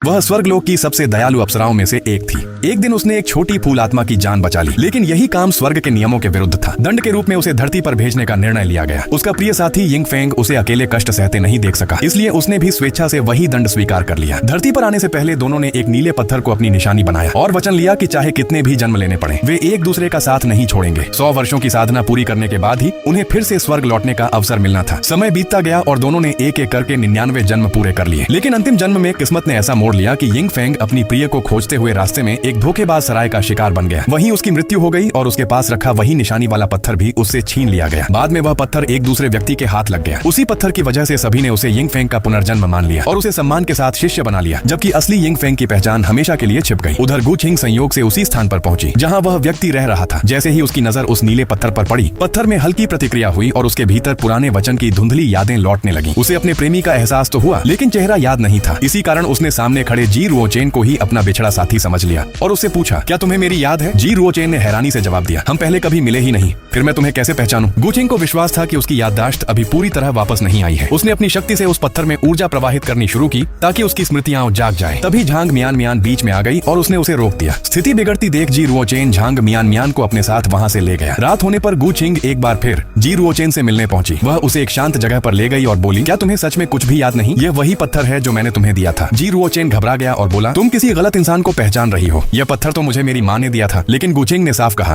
वह स्वर्गलोक की सबसे दयालु अप्सराओं में से एक थी। एक दिन उसने एक छोटी फूल आत्मा की जान बचा ली, लेकिन यही काम स्वर्ग के नियमों के विरुद्ध था। दंड के रूप में उसे धरती पर भेजने का निर्णय लिया गया। उसका प्रिय साथी यिंग फेंग उसे अकेले कष्ट सहते नहीं देख सका, इसलिए उसने भी स्वेच्छा से वही दंड स्वीकार कर लिया। धरती पर आने से पहले दोनों ने एक नीले पत्थर को अपनी निशानी बनाया और वचन लिया कि चाहे कितने भी जन्म लेने पड़े, वे एक दूसरे का साथ नहीं छोड़ेंगे। 100 वर्षों की साधना पूरी करने के बाद ही उन्हें फिर से स्वर्ग लौटने का अवसर मिलना था। समय बीतता गया और दोनों ने एक एक करके 99 जन्म पूरे कर लिए। लेकिन अंतिम जन्म में किस्मत ने ऐसा मोड़ लिया कि यिंग फेंग अपनी प्रिय को खोजते हुए रास्ते में एक धोखेबाज सराय का शिकार बन गया। वहीं उसकी मृत्यु हो गई और उसके पास रखा वही निशानी वाला पत्थर भी उससे छीन लिया गया। बाद में वह पत्थर एक दूसरे व्यक्ति के हाथ लग गया। उसी पत्थर की वजह से सभी ने उसे यिंग फेंग का पुनर्जन्म मान लिया और उसे सम्मान के साथ शिष्य बना लिया, जबकि असली यिंग फेंग की पहचान हमेशा के लिए छिप गई। उधर गुचिंग संयोग से उसी स्थान पर पहुंची जहां वह व्यक्ति रह रहा था। जैसे ही उसकी नजर उस नीले पत्थर पर पड़ी, पत्थर में हल्की प्रतिक्रिया हुई और उसके भीतर पुराने वचन की धुंधली यादें लौटने लगी। उसे अपने प्रेमी का एहसास तो हुआ, लेकिन चेहरा याद नहीं था। इसी कारण उसने सामने खड़े जी रुओचेन को ही अपना बिछड़ा साथी समझ लिया और उससे पूछा, क्या तुम्हें मेरी याद है? जी रुओचेन ने हैरानी से जवाब दिया, हम पहले कभी मिले ही नहीं, फिर मैं तुम्हें कैसे पहचानूं? गुचिंग को विश्वास था कि उसकी याददाश्त अभी पूरी तरह वापस नहीं आई है। उसने अपनी शक्ति से उस पत्थर में ऊर्जा प्रवाहित करनी शुरू की ताकि उसकी स्मृतियां जाग जाए। तभी झांग मियान मियान बीच में आ गई और उसने उसे रोक दिया। स्थिति बिगड़ती देख जी रुओचेन झांग मियान मियान को अपने साथ वहां से ले गया। रात होने पर गुचिंग एक बार फिर जी रुओचेन से मिलने पहुंची। वह उसे एक शांत जगह पर ले गई और बोली, क्या तुम्हें सच में कुछ भी याद नहीं? यह वही पत्थर है जो मैंने तुम्हें दिया था। जी रुओचेन घबरा गया और बोला, तुम किसी गलत इंसान को पहचान रही हो। यह पत्थर तो मुझे मेरी माँ ने दिया था। लेकिन गुचिंग ने साफ कहा,